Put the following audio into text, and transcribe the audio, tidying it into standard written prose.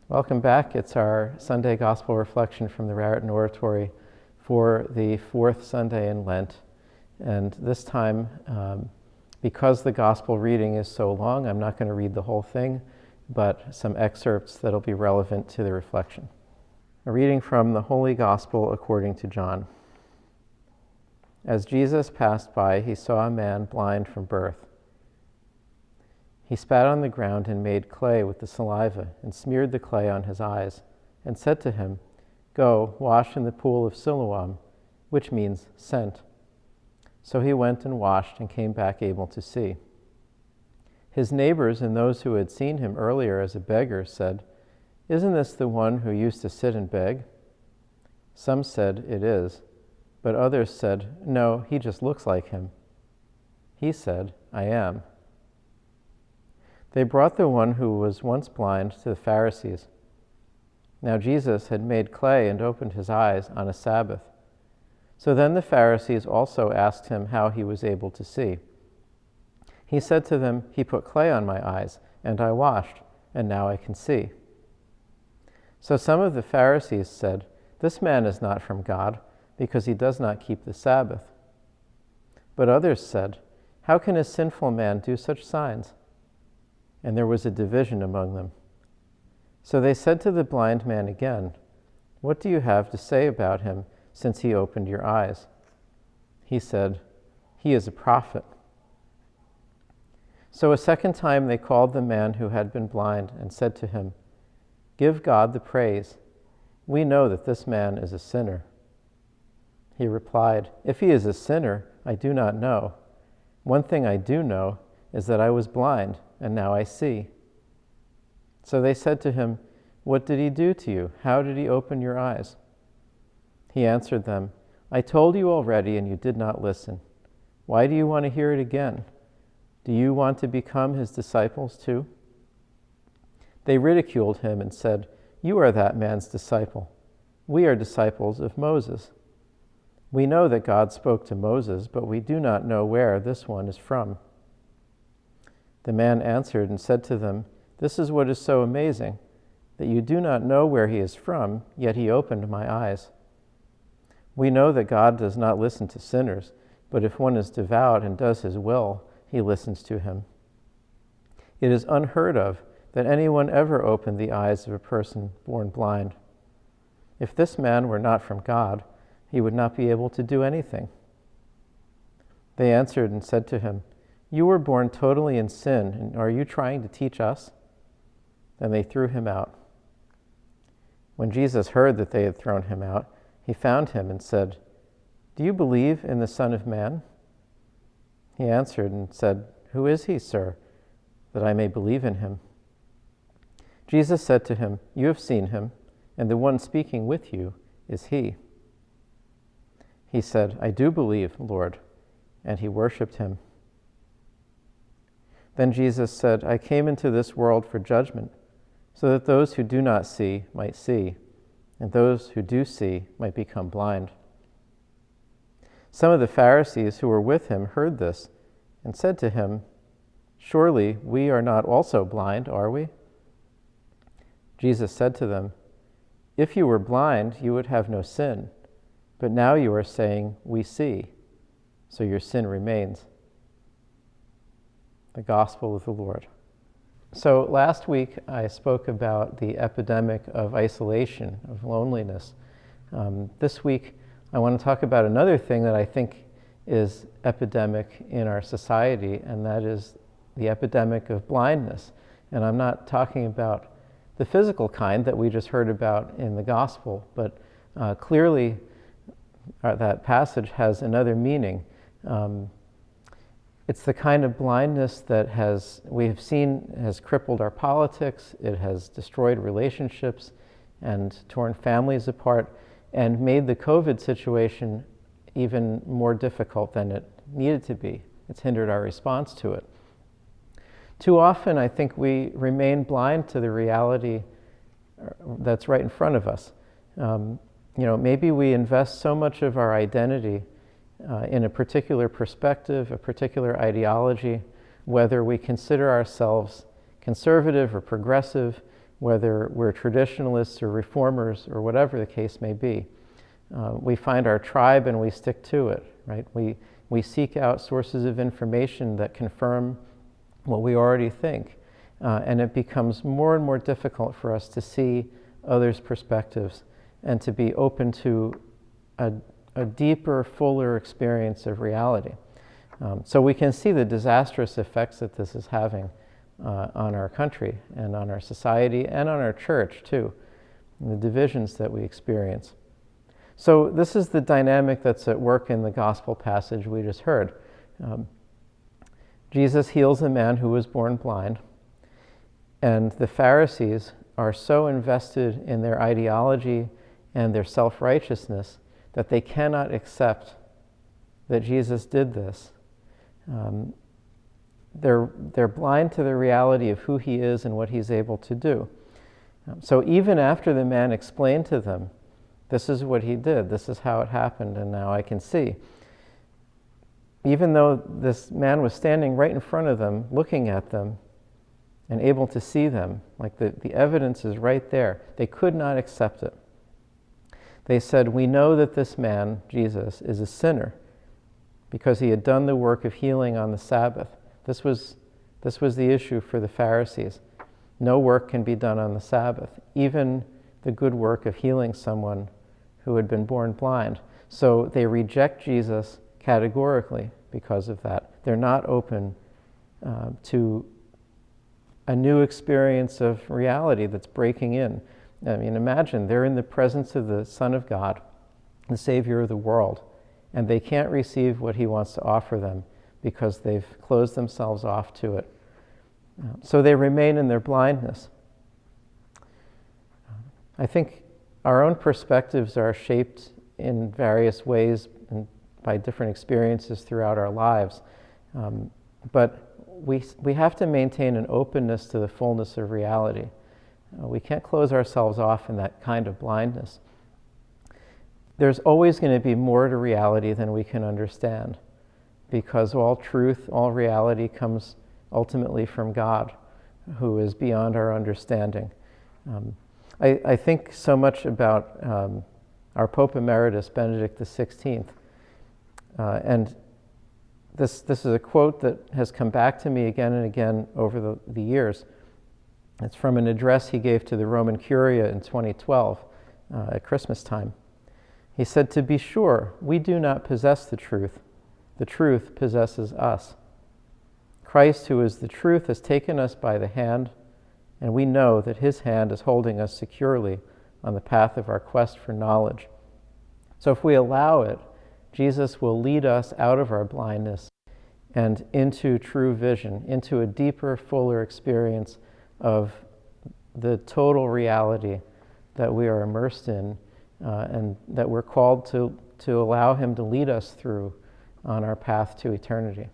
Welcome back. It's our Sunday Gospel reflection from the Raritan Oratory for the fourth Sunday in Lent. And this time, because the Gospel reading is so long, I'm not going to read the whole thing, but some excerpts that'll be relevant to the reflection. A reading from the Holy Gospel according to John. As Jesus passed by, he saw a man blind from birth. He spat on the ground and made clay with the saliva and smeared the clay on his eyes and said to him, "Go, wash in the pool of Siloam," which means sent. So he went and washed and came back able to see. His neighbors and those who had seen him earlier as a beggar said, "Isn't this the one who used to sit and beg?" Some said, "It is," but others said, "No, he just looks like him." He said, "I am." They brought the one who was once blind to the Pharisees. Now Jesus had made clay and opened his eyes on a Sabbath. So then the Pharisees also asked him how he was able to see. He said to them, "He put clay on my eyes, and I washed, and now I can see." So some of the Pharisees said, "This man is not from God, because he does not keep the Sabbath." But others said, "How can a sinful man do such signs?" And there was a division among them. So they said to the blind man again, "What do you have to say about him, since he opened your eyes?" He said, "He is a prophet." So a second time they called the man who had been blind and said to him, "Give God the praise. We know that this man is a sinner." He replied, "If he is a sinner, I do not know. One thing I do know is that I was blind, and now I see." So they said to him, "What did he do to you? How did he open your eyes?" He answered them, "I told you already, and you did not listen. Why do you want to hear it again? Do you want to become his disciples too?" They ridiculed him and said, "You are that man's disciple. We are disciples of Moses. We know that God spoke to Moses, but we do not know where this one is from." The man answered and said to them, "This is what is so amazing, that you do not know where he is from, yet he opened my eyes. We know that God does not listen to sinners, but if one is devout and does his will, he listens to him. It is unheard of that anyone ever opened the eyes of a person born blind. If this man were not from God, he would not be able to do anything." They answered and said to him, "You were born totally in sin, and are you trying to teach us?" Then they threw him out. When Jesus heard that they had thrown him out, he found him and said, "Do you believe in the Son of Man?" He answered and said, "Who is he, sir, that I may believe in him?" Jesus said to him, "You have seen him, and the one speaking with you is he." He said, "I do believe, Lord," and he worshipped him. Then Jesus said, "I came into this world for judgment, so that those who do not see might see, and those who do see might become blind." Some of the Pharisees who were with him heard this and said to him, "Surely we are not also blind, are we?" Jesus said to them, "If you were blind, you would have no sin, but now you are saying, 'We see,' so your sin remains." The Gospel of the Lord. So last week I spoke about the epidemic of isolation, of loneliness. This week I want to talk about another thing that I think is epidemic in our society, and that is the epidemic of blindness. And I'm not talking about the physical kind that we just heard about in the Gospel, but clearly that passage has another meaning. It's the kind of blindness that we have seen has crippled our politics, it has destroyed relationships and torn families apart, and made the COVID situation even more difficult than it needed to be. It's hindered our response to it. Too often, I think we remain blind to the reality that's right in front of us. Maybe we invest so much of our identity in a particular perspective, a particular ideology, whether we consider ourselves conservative or progressive, whether we're traditionalists or reformers or whatever the case may be. We find our tribe and we stick to it, right? We seek out sources of information that confirm what we already think. And it becomes more and more difficult for us to see others' perspectives and to be open to a deeper, fuller experience of reality. So we can see the disastrous effects that this is having on our country and on our society and on our church too, and the divisions that we experience. So this is the dynamic that's at work in the gospel passage we just heard. Jesus heals a man who was born blind, and the Pharisees are so invested in their ideology and their self-righteousness that they cannot accept that Jesus did this. They're blind to the reality of who he is and what he's able to do. So even after the man explained to them, this is what he did, this is how it happened, and now I can see. Even though this man was standing right in front of them, looking at them, and able to see them, like the evidence is right there, they could not accept it. They said, "We know that this man, Jesus, is a sinner because he had done the work of healing on the Sabbath." This was the issue for the Pharisees. No work can be done on the Sabbath, even the good work of healing someone who had been born blind. So they reject Jesus categorically because of that. They're not open to a new experience of reality that's breaking in. I mean, imagine they're in the presence of the Son of God, the Savior of the world, and they can't receive what he wants to offer them because they've closed themselves off to it. So they remain in their blindness. I think our own perspectives are shaped in various ways and by different experiences throughout our lives. But we have to maintain an openness to the fullness of reality. We can't close ourselves off in that kind of blindness. There's always going to be more to reality than we can understand, because all truth, all reality comes ultimately from God, who is beyond our understanding. I think so much about our Pope Emeritus, Benedict XVI, and this is a quote that has come back to me again and again over the years. It's from an address he gave to the Roman Curia in 2012 at Christmas time. He said, "To be sure, we do not possess the truth possesses us. Christ, who is the truth, has taken us by the hand, and we know that his hand is holding us securely on the path of our quest for knowledge. So if we allow it, Jesus will lead us out of our blindness and into true vision, into a deeper, fuller experience of the total reality that we are immersed in and that we're called to allow him to lead us through on our path to eternity."